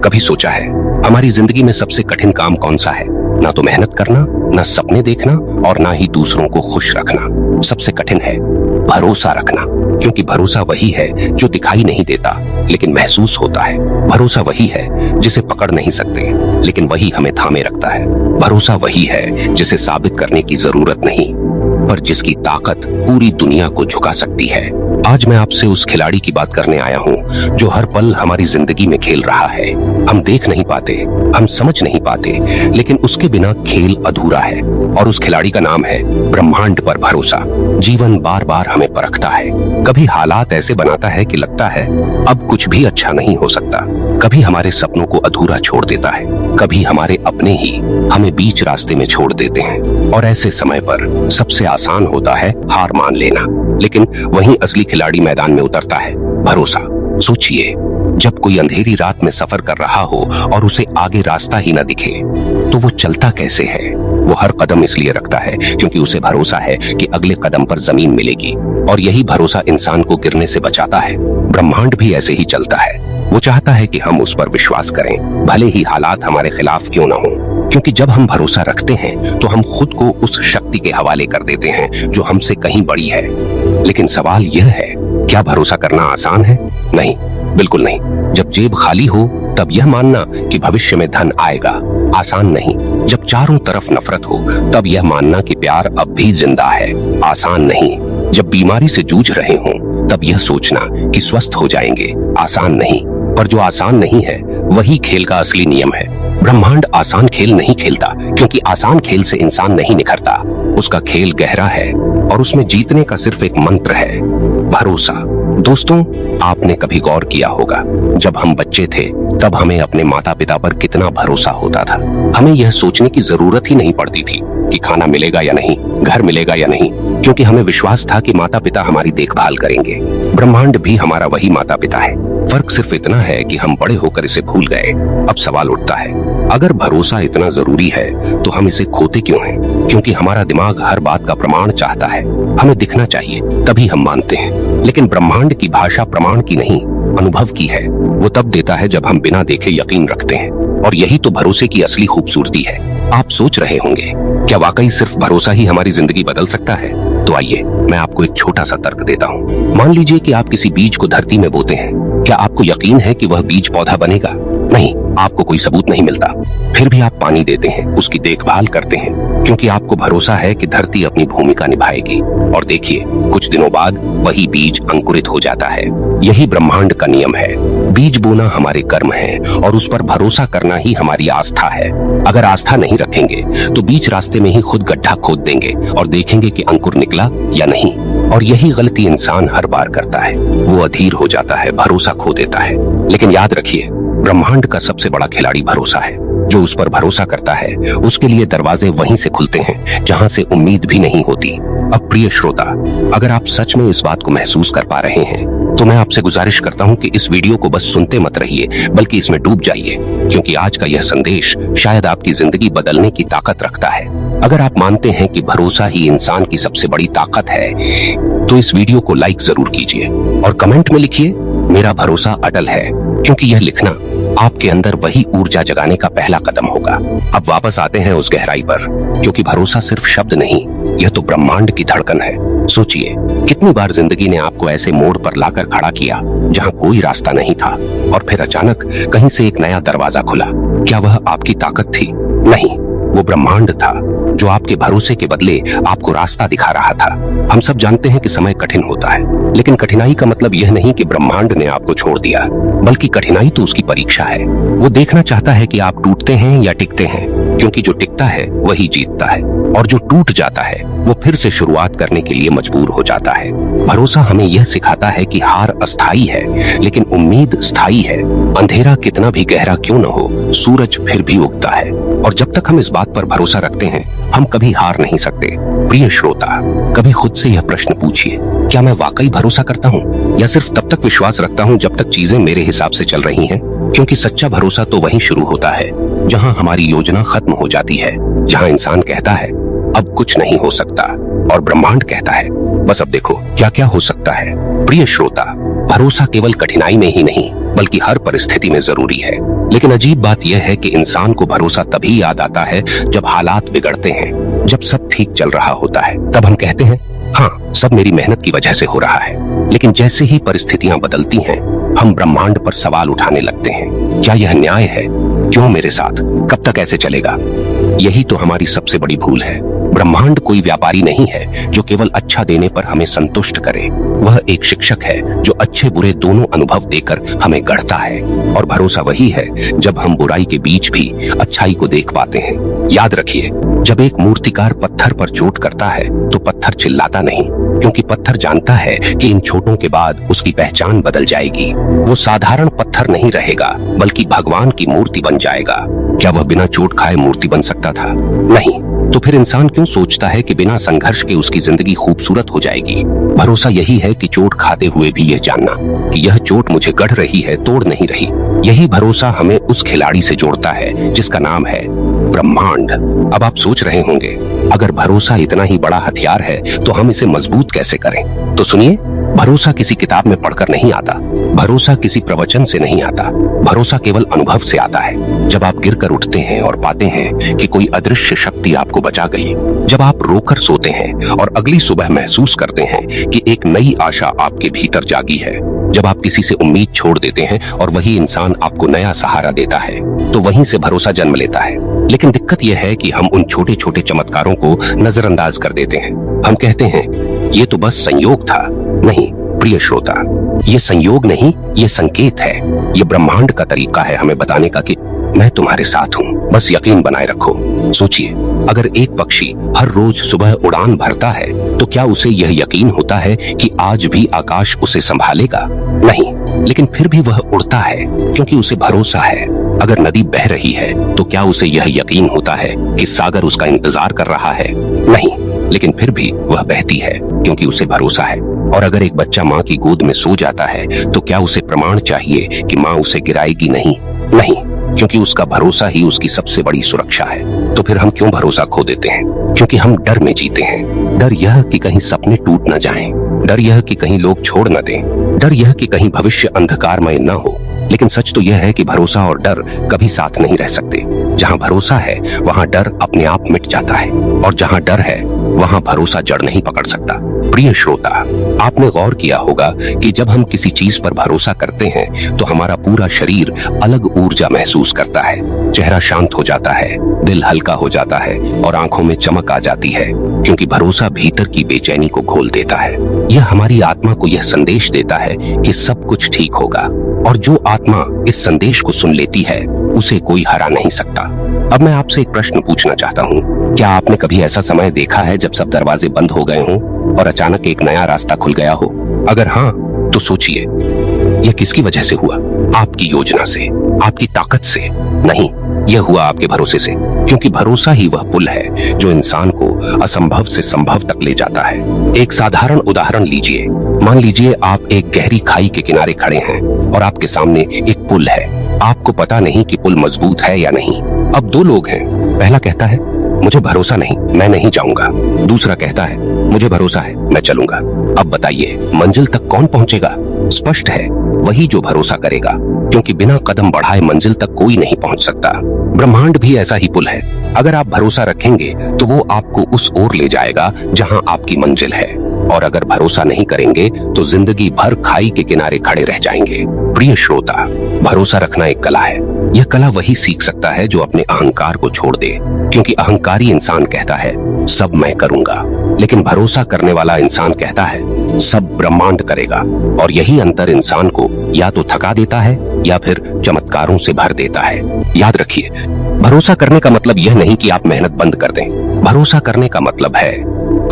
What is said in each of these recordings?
कभी सोचा है हमारी जिंदगी में सबसे कठिन काम कौन सा है? ना तो मेहनत करना, ना सपने देखना और ना ही दूसरों को खुश रखना। सबसे कठिन है भरोसा रखना, क्योंकि भरोसा वही है जो दिखाई नहीं देता लेकिन महसूस होता है। भरोसा वही है जिसे पकड़ नहीं सकते लेकिन वही हमें थामे रखता है। भरोसा वही है जिसे साबित करने की जरूरत नहीं पर जिसकी ताकत पूरी दुनिया को झुका सकती है। आज मैं आपसे उस खिलाड़ी की बात करने आया हूँ जो हर पल हमारी जिंदगी में खेल रहा है। हम देख नहीं पाते, हम समझ नहीं पाते, लेकिन उसके बिना खेल अधूरा है और उस खिलाड़ी का नाम है ब्रह्मांड पर भरोसा। जीवन बार बार हमें परखता है। कभी हालात ऐसे बनाता है कि लगता है अब कुछ भी अच्छा नहीं हो सकता। कभी हमारे सपनों को अधूरा छोड़ देता है, कभी हमारे अपने ही हमें बीच रास्ते में छोड़ देते हैं। और ऐसे समय पर सबसे आसान होता है हार मान लेना, लेकिन वहीं असली खिलाड़ी मैदान में उतरता है भरोसा। सोचिए, जब कोई अंधेरी रात में सफर कर रहा हो और उसे आगे रास्ता ही न दिखे तो वो चलता कैसे है? वो हर कदम इसलिए रखता है क्योंकि उसे भरोसा है कि अगले कदम पर जमीन मिलेगी, और यही भरोसा इंसान को गिरने से बचाता है। ब्रह्मांड भी ऐसे ही चलता है। वो चाहता है कि हम उस पर विश्वास करें, भले ही हालात हमारे खिलाफ क्यों न हो, क्योंकि जब हम भरोसा रखते हैं तो हम खुद को उस शक्ति के हवाले कर देते हैं जो हमसे कहीं बड़ी है। लेकिन सवाल यह है, क्या भरोसा करना आसान है? नहीं, बिल्कुल नहीं। जब जेब खाली हो तब यह मानना कि भविष्य में धन आएगा आसान नहीं। जब चारों तरफ नफरत हो तब यह मानना कि प्यार अब भी जिंदा है आसान नहीं। जब बीमारी से जूझ रहे हों तब यह सोचना कि स्वस्थ हो जाएंगे आसान नहीं। पर जो आसान नहीं है वही खेल का असली नियम है। ब्रह्मांड आसान खेल नहीं खेलता, क्योंकि आसान खेल से इंसान नहीं निखरता। उसका खेल गहरा है और उसमें जीतने का सिर्फ एक मंत्र है, भरोसा। दोस्तों, आपने कभी गौर किया होगा, जब हम बच्चे थे तब हमें अपने माता पिता पर कितना भरोसा होता था। हमें यह सोचने की जरूरत ही नहीं पड़ती थी कि खाना मिलेगा या नहीं, घर मिलेगा या नहीं, क्योंकि हमें विश्वास था कि माता पिता हमारी देखभाल करेंगे। ब्रह्मांड भी हमारा वही माता पिता है। फर्क सिर्फ इतना है कि हम बड़े होकर इसे भूल गए। अब सवाल उठता है, अगर भरोसा इतना जरूरी है तो हम इसे खोते क्यों हैं? क्योंकि हमारा दिमाग हर बात का प्रमाण चाहता है। हमें दिखना चाहिए तभी हम मानते हैं, लेकिन ब्रह्मांड की भाषा प्रमाण की नहीं, अनुभव की है। वो तब देता है जब हम बिना देखे यकीन रखते हैं, और यही तो भरोसे की असली खूबसूरती है। आप सोच रहे होंगे, क्या वाकई सिर्फ भरोसा ही हमारी जिंदगी बदल सकता है? तो आइए मैं आपको एक छोटा सा तर्क देता हूँ। मान लीजिए कि आप किसी बीज को धरती में बोते हैं। क्या आपको यकीन है कि वह बीज पौधा बनेगा? नहीं, आपको कोई सबूत नहीं मिलता। फिर भी आप पानी देते हैं, उसकी देखभाल करते हैं, क्योंकि आपको भरोसा है कि धरती अपनी भूमिका निभाएगी। और देखिए, कुछ दिनों बाद वही बीज अंकुरित हो जाता है। यही ब्रह्मांड का नियम है। बीज बोना हमारे कर्म है और उस पर भरोसा करना ही हमारी आस्था है। अगर आस्था नहीं रखेंगे तो बीज रास्ते में ही खुद गड्ढा खोद देंगे और देखेंगे कि अंकुर निकला या नहीं। और यही गलती इंसान हर बार करता है। वो अधीर हो जाता है, भरोसा खो देता है। लेकिन याद रखिए, ब्रह्मांड का सबसे बड़ा खिलाड़ी भरोसा है। जो उस पर भरोसा करता है उसके लिए दरवाजे वहीं से खुलते हैं जहां से उम्मीद भी नहीं होती। अब प्रिय श्रोता, अगर आप सच में इस बात को महसूस कर पा रहे हैं तो मैं आपसे गुजारिश करता हूं कि इस वीडियो को बस सुनते मत रहिए, बल्कि इसमें डूब जाइए, क्योंकि आज का यह संदेश शायद आपकी जिंदगी बदलने की ताकत रखता है। अगर आप मानते हैं कि भरोसा ही इंसान की सबसे बड़ी ताकत है तो इस वीडियो को लाइक जरूर कीजिए और कमेंट में लिखिए, मेरा भरोसा अटल है, क्योंकि यह लिखना आपके अंदर वही ऊर्जा जगाने का पहला कदम होगा। अब वापस आते हैं उस गहराई पर, क्योंकि भरोसा सिर्फ शब्द नहीं, यह तो ब्रह्मांड की धड़कन है। सोचिए, कितनी बार जिंदगी ने आपको ऐसे मोड़ पर लाकर खड़ा किया जहां कोई रास्ता नहीं था, और फिर अचानक कहीं से एक नया दरवाजा खुला। क्या वह आपकी ताकत थी? नहीं, वो ब्रह्मांड था जो आपके भरोसे के बदले आपको रास्ता दिखा रहा था। हम सब जानते हैं कि समय कठिन होता है, लेकिन कठिनाई का मतलब यह नहीं कि ब्रह्मांड ने आपको छोड़ दिया, बल्कि कठिनाई तो उसकी परीक्षा है। वो देखना चाहता है कि आप टूटते हैं या टिकते हैं, क्योंकि जो टिकता है वही जीतता है, और जो टूट जाता है वो फिर से शुरुआत करने के लिए मजबूर हो जाता है। भरोसा हमें यह सिखाता है कि हार अस्थायी है, लेकिन उम्मीद स्थायी है। अंधेरा कितना भी गहरा क्यों न हो, सूरज फिर भी उगता है। और जब तक हम इस बात पर भरोसा रखते हैं, हम कभी हार नहीं सकते। प्रिय श्रोता, कभी खुद से यह प्रश्न पूछिए, क्या मैं वाकई भरोसा करता हूँ, या सिर्फ तब तक विश्वास रखता हूँ जब तक चीजें मेरे हिसाब से चल रही हैं? क्योंकि सच्चा भरोसा तो वहीं शुरू होता है जहां हमारी योजना खत्म हो जाती है, जहां इंसान कहता है अब कुछ नहीं हो सकता और ब्रह्मांड कहता है बस अब देखो क्या क्या हो सकता है। प्रिय श्रोता, भरोसा केवल कठिनाई में ही नहीं बल्कि हर परिस्थिति में जरूरी है। लेकिन अजीब बात यह है कि इंसान को भरोसा तभी याद आता है जब हालात बिगड़ते हैं। जब सब ठीक चल रहा होता है तब हम कहते हैं हाँ, सब मेरी मेहनत की वजह से हो रहा है। लेकिन जैसे ही परिस्थितियां बदलती हैं, हम ब्रह्मांड पर सवाल उठाने लगते हैं। क्या यह न्याय है? क्यों मेरे साथ? कब तक ऐसे चलेगा? यही तो हमारी सबसे बड़ी भूल है। ब्रह्मांड कोई व्यापारी नहीं है जो केवल अच्छा देने पर हमें संतुष्ट करे। वह एक शिक्षक है जो अच्छे बुरे दोनों अनुभव देकर हमें गढ़ता है। और भरोसा वही है जब हम बुराई के बीच भी अच्छाई को देख पाते हैं। याद रखिए, जब एक मूर्तिकार पत्थर पर चोट करता है तो पत्थर चिल्लाता नहीं, क्योंकि पत्थर जानता है कि इन चोटों के बाद उसकी पहचान बदल जाएगी। वो साधारण पत्थर नहीं रहेगा बल्कि भगवान की मूर्ति बन जाएगा। क्या वह बिना चोट खाए मूर्ति बन सकता था? नहीं। तो फिर इंसान क्यों सोचता है कि बिना संघर्ष के उसकी जिंदगी खूबसूरत हो जाएगी? भरोसा यही है कि चोट खाते हुए भी यह जानना कि यह चोट मुझे गढ़ रही है, तोड़ नहीं रही। यही भरोसा हमें उस खिलाड़ी से जोड़ता है जिसका नाम है ब्रह्मांड। अब आप सोच रहे होंगे, अगर भरोसा इतना ही बड़ा हथियार है तो हम इसे मजबूत कैसे करें? तो सुनिए, भरोसा किसी किताब में पढ़कर नहीं आता, भरोसा किसी प्रवचन से नहीं आता, भरोसा केवल अनुभव से आता है। जब आप गिरकर उठते हैं और पाते हैं कि कोई अदृश्य शक्ति आपको बचा गई, जब आप रोकर सोते हैं और अगली सुबह महसूस करते हैं कि एक नई आशा आपके भीतर जागी है, जब आप किसी से उम्मीद छोड़ देते हैं और वही इंसान आपको नया सहारा देता है, तो वहीं से भरोसा जन्म लेता है। लेकिन दिक्कत यह है कि हम उन छोटे छोटे चमत्कारों को नजरअंदाज कर देते हैं। हम कहते हैं ये तो बस संयोग था। नहीं प्रिय श्रोता, ये संयोग नहीं, ये संकेत है। ये ब्रह्मांड का तरीका है हमें बताने का कि मैं तुम्हारे साथ हूँ, बस यकीन बनाए रखो। सोचिए, अगर एक पक्षी हर रोज सुबह उड़ान भरता है तो क्या उसे यह यकीन होता है कि आज भी आकाश उसे संभालेगा? नहीं, लेकिन फिर भी वह उड़ता है क्योंकि उसे भरोसा है। अगर नदी बह रही है तो क्या उसे यह यकीन होता है कि सागर उसका इंतजार कर रहा है? नहीं, लेकिन फिर भी वह बहती है क्योंकि उसे भरोसा है। और अगर एक बच्चा माँ की गोद में सो जाता है तो क्या उसे प्रमाण चाहिए कि माँ उसे गिराएगी नहीं? नहीं, क्योंकि उसका भरोसा ही उसकी सबसे बड़ी सुरक्षा है। तो फिर हम क्यों भरोसा खो देते हैं? क्योंकि हम डर में जीते हैं। डर यह कि कहीं सपने टूट न जाएं, डर यह कि कहीं लोग छोड़ न दें, डर यह कि कहीं भविष्य अंधकारमय न हो। लेकिन सच तो यह है कि भरोसा और डर कभी साथ नहीं रह सकते। जहाँ भरोसा है वहाँ डर अपने आप मिट जाता है, और जहाँ डर है वहाँ भरोसा जड़ नहीं पकड़ सकता। प्रिय श्रोता, आपने गौर किया होगा कि जब हम किसी चीज पर भरोसा करते हैं तो हमारा पूरा शरीर अलग ऊर्जा महसूस करता है। चेहरा शांत हो जाता है, दिल हल्का हो जाता है और आंखों में चमक आ जाती है, क्योंकि भरोसा भीतर की बेचैनी को खोल देता है। यह हमारी आत्मा को यह संदेश देता है कि सब कुछ ठीक होगा, और जो आत्मा इस संदेश को सुन लेती है उसे कोई हरा नहीं सकता। अब मैं आपसे एक प्रश्न पूछना चाहता हूँ, क्या आपने कभी ऐसा समय देखा है जब सब दरवाजे बंद हो गए हों और अचानक एक नया रास्ता खुल गया हो? अगर हाँ, तो सोचिए, यह किसकी वजह से हुआ? आपकी योजना से, आपकी ताकत से नहीं, यह हुआ आपके भरोसे से। क्योंकि भरोसा ही वह पुल है जो इंसान को असंभव से संभव तक ले जाता है। एक साधारण उदाहरण लीजिए। मान लीजिए आप एक गहरी खाई के किनारे खड़े हैं और आपके सामने एक पुल है। आपको पता नहीं कि पुल मजबूत है या नहीं। अब दो लोग हैं, पहला कहता है मुझे भरोसा नहीं, मैं नहीं जाऊंगा। दूसरा कहता है मुझे भरोसा है, मैं चलूंगा। अब बताइए, मंजिल तक कौन पहुंचेगा? स्पष्ट है, वही जो भरोसा करेगा, क्योंकि बिना कदम बढ़ाए मंजिल तक कोई नहीं पहुंच सकता। ब्रह्मांड भी ऐसा ही पुल है। अगर आप भरोसा रखेंगे तो वो आपको उस ओर ले जाएगा जहां आपकी मंजिल है, और अगर भरोसा नहीं करेंगे तो जिंदगी भर खाई के किनारे खड़े रह जाएंगे। प्रिय श्रोता, भरोसा रखना एक कला है। यह कला वही सीख सकता है जो अपने अहंकार को छोड़ दे, क्योंकि अहंकारी इंसान कहता है सब मैं करूंगा, लेकिन भरोसा करने वाला इंसान कहता है सब ब्रह्मांड करेगा। और यही अंतर इंसान को या तो थका देता है या फिर चमत्कारों से भर देता है। याद रखिए, भरोसा करने का मतलब यह नहीं कि आप मेहनत बंद कर दें। भरोसा करने का मतलब है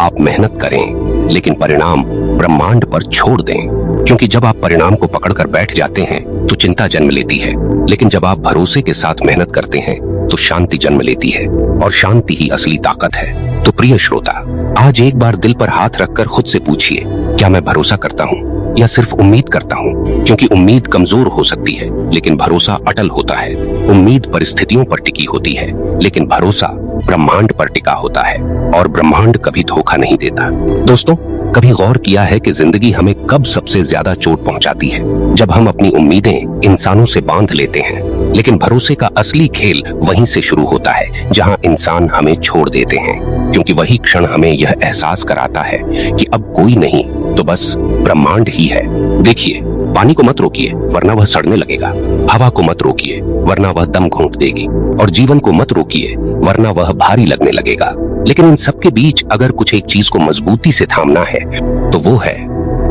आप मेहनत करें लेकिन परिणाम ब्रह्मांड पर छोड़ दें, क्योंकि जब आप परिणाम को पकड़कर बैठ जाते हैं तो चिंता जन्म लेती है, लेकिन जब आप भरोसे के साथ मेहनत करते हैं तो शांति जन्म लेती है, और शांति ही असली ताकत है। तो प्रिय श्रोता, आज एक बार दिल पर हाथ रखकर खुद से पूछिए, क्या मैं भरोसा करता हूँ या सिर्फ उम्मीद करता हूँ? क्योंकि उम्मीद कमजोर हो सकती है लेकिन भरोसा अटल होता है। उम्मीद परिस्थितियों पर टिकी होती है लेकिन भरोसा ब्रह्मांड पर टिका होता है, और ब्रह्मांड कभी धोखा नहीं देता। दोस्तों, कभी गौर किया है कि जिंदगी हमें कब सबसे ज्यादा चोट पहुंचाती है? जब हम अपनी उम्मीदें इंसानों से बांध लेते हैं। लेकिन भरोसे का असली खेल वहीं से शुरू होता है जहां इंसान हमें छोड़ देते हैं, क्योंकि वही क्षण हमें यह एहसास कराता है कि अब कोई नहीं तो बस ब्रह्मांड ही है। देखिए, पानी को मत रोकिए वरना वह सड़ने लगेगा, हवा को मत रोकिए वरना वह दम घोंट देगी, और जीवन को मत रोकिए वरना वह भारी लगने लगेगा। लेकिन इन सब के बीच अगर कुछ एक चीज को मजबूती से थामना है तो वो है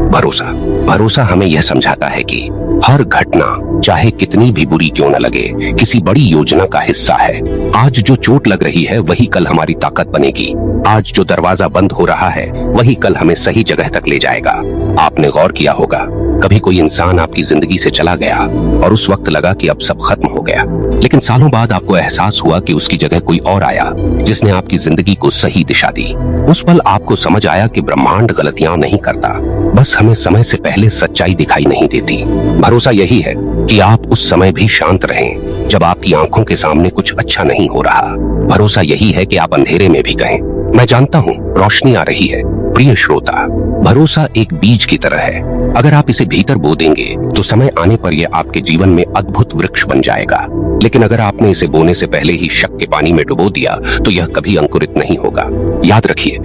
भरोसा। भरोसा हमें यह समझाता है कि हर घटना चाहे कितनी भी बुरी क्यों न लगे, किसी बड़ी योजना का हिस्सा है। आज जो चोट लग रही है वही कल हमारी ताकत बनेगी। आज जो दरवाजा बंद हो रहा है वही कल हमें सही जगह तक ले जाएगा। आपने गौर किया होगा, कभी कोई इंसान आपकी जिंदगी से चला गया और उस वक्त लगा कि अब सब खत्म हो गया, लेकिन सालों बाद आपको एहसास हुआ कि उसकी जगह कोई और आया जिसने आपकी जिंदगी को सही दिशा दी। उस पल आपको समझ आया कि ब्रह्मांड गलतियां नहीं करता, बस हमें समय से पहले सच्चाई दिखाई नहीं देती। भरोसा यही है कि आप उस समय भी शांत रहें जब आपकी आंखों के सामने कुछ अच्छा नहीं हो रहा। भरोसा यही है कि आप अंधेरे में भी कहें, मैं जानता हूँ रोशनी आ रही है। प्रिय श्रोता, भरोसा एक बीज की तरह है। अगर आप इसे भीतर बो देंगे तो समय आने पर यह आपके जीवन में अद्भुत वृक्ष बन जाएगा। लेकिन अगर आपने इसे बोने से पहले ही शक के पानी में डुबो दिया तो यह कभी अंकुरित नहीं होगा। याद रखिए,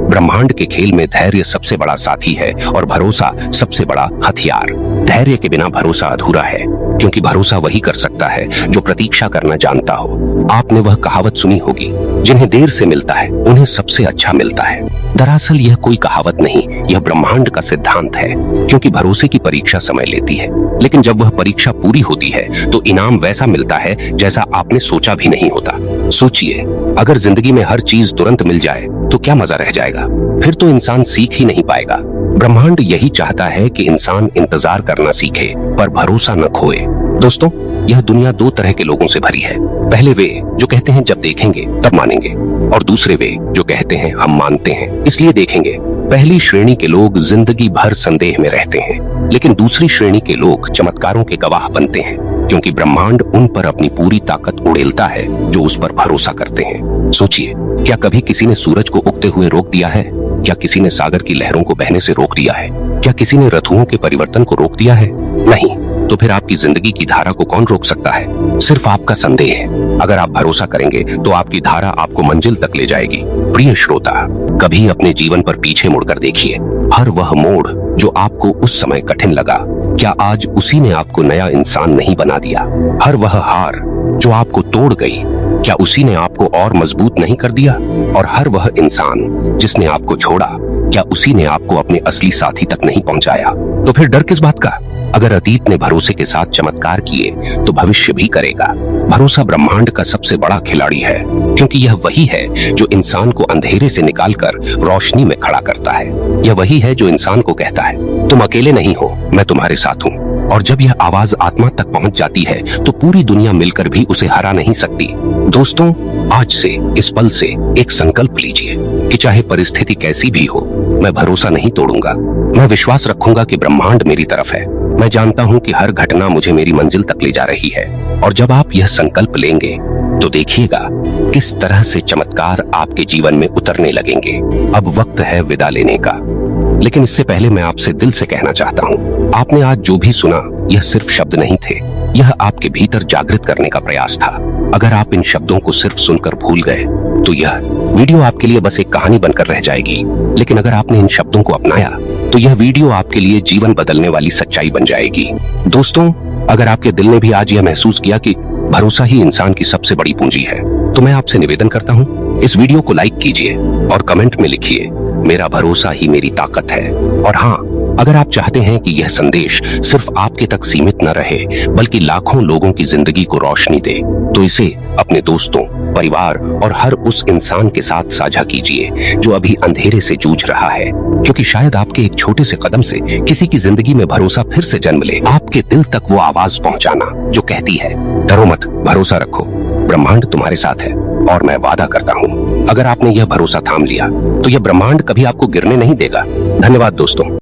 ब्रह्मांड के खेल में धैर्य सबसे बड़ा साथी है और भरोसा सबसे बड़ा हथियार। धैर्य के बिना भरोसा अधूरा है, क्योंकि भरोसा वही कर सकता है जो प्रतीक्षा करना जानता हो। आपने वह कहावत सुनी होगी, जिन्हें देर से मिलता है उन्हें सबसे अच्छा मिलता है। दरअसल यह कोई कहावत नहीं, यह ब्रह्मांड का सिद्धांत है, क्योंकि भरोसे की परीक्षा समय लेती है, लेकिन जब वह परीक्षा पूरी होती है तो इनाम वैसा मिलता है जैसा आपने सोचा भी नहीं होता। सोचिए, अगर जिंदगी में हर चीज तुरंत मिल जाए तो क्या मजा रह जाएगा? फिर तो इंसान सीख ही नहीं पाएगा। ब्रह्मांड यही चाहता है कि इंसान इंतजार करना सीखे पर भरोसा न खोए। दोस्तों, यह दुनिया दो तरह के लोगों से भरी है। पहले वे जो कहते हैं जब देखेंगे तब मानेंगे, और दूसरे वे जो कहते हैं हम मानते हैं इसलिए देखेंगे। पहली श्रेणी के लोग जिंदगी भर संदेह में रहते हैं, लेकिन दूसरी श्रेणी के लोग चमत्कारों के गवाह बनते हैं, क्योंकि ब्रह्मांड उन पर अपनी पूरी ताकत उड़ेलता है जो उस पर भरोसा करते हैं। सोचिए, क्या कभी किसी ने सूरज को उगते हुए रोक दिया है? क्या किसी ने सागर की लहरों को बहने से रोक दिया है? क्या किसी ने ऋतुओं के परिवर्तन को रोक दिया है? नहीं। तो फिर आपकी जिंदगी की धारा को कौन रोक सकता है? सिर्फ आपका संदेह। अगर आप भरोसा करेंगे तो आपकी धारा आपको मंजिल तक ले जाएगी। प्रिय श्रोता, कभी अपने जीवन पर पीछे मुड़कर देखिए। हर वह मोड़ जो आपको उस समय कठिन लगा, क्या आज उसी ने आपको नया इंसान नहीं बना दिया? हर वह हार जो आपको तोड़ गई, क्या उसी ने आपको और मजबूत नहीं कर दिया? और हर वह इंसान जिसने आपको छोड़ा, क्या उसी ने आपको अपने असली साथी तक नहीं पहुंचाया? तो फिर डर किस बात का? अगर अतीत ने भरोसे के साथ चमत्कार किए तो भविष्य भी करेगा। भरोसा ब्रह्मांड का सबसे बड़ा खिलाड़ी है, क्योंकि यह वही है जो इंसान को अंधेरे से निकालकर रोशनी में खड़ा करता है। यह वही है जो इंसान को कहता है, तुम अकेले नहीं हो, मैं तुम्हारे साथ हूँ। और जब यह आवाज आत्मा तक पहुँच जाती है तो पूरी दुनिया मिलकर भी उसे हरा नहीं सकती। दोस्तों, आज से, इस पल से एक संकल्प लीजिए कि चाहे परिस्थिति कैसी भी हो, मैं भरोसा नहीं तोड़ूंगा। मैं विश्वास रखूंगा कि ब्रह्मांड मेरी तरफ है। मैं जानता हूं कि हर घटना मुझे मेरी मंजिल तक ले जा रही है। और जब आप यह संकल्प लेंगे तो देखिएगा किस तरह से चमत्कार आपके जीवन में उतरने लगेंगे। अब वक्त है विदा लेने का, लेकिन इससे पहले मैं आपसे दिल से कहना चाहता हूँ, आपने आज जो भी सुना यह सिर्फ शब्द नहीं थे, यह आपके भीतर जागृत करने का प्रयास था। अगर आप इन शब्दों को सिर्फ सुनकर भूल गए तो यह वीडियो आपके लिए बस एक कहानी बनकर रह जाएगी, लेकिन अगर आपने इन शब्दों को अपनाया तो यह वीडियो आपके लिए जीवन बदलने वाली सच्चाई बन जाएगी। दोस्तों, अगर आपके दिल ने भी आज यह महसूस किया कि भरोसा ही इंसान की सबसे बड़ी पूंजी है, तो मैं आपसे निवेदन करता हूँ, इस वीडियो को लाइक कीजिए और कमेंट में लिखिए, मेरा भरोसा ही मेरी ताकत है। और हाँ, अगर आप चाहते हैं कि यह संदेश सिर्फ आपके तक सीमित न रहे बल्कि लाखों लोगों की जिंदगी को रोशनी दे, तो इसे अपने दोस्तों, परिवार और हर उस इंसान के साथ साझा कीजिए जो अभी अंधेरे से जूझ रहा है, क्योंकि शायद आपके एक छोटे से कदम से किसी की जिंदगी में भरोसा फिर से जन्म ले। आपके दिल तक वो आवाज पहुंचाना जो कहती है, डरो मत, भरोसा रखो, ब्रह्मांड तुम्हारे साथ है। और मैं वादा करता हूँ, अगर आपने यह भरोसा थाम लिया तो यह ब्रह्मांड कभी आपको गिरने नहीं देगा। धन्यवाद दोस्तों।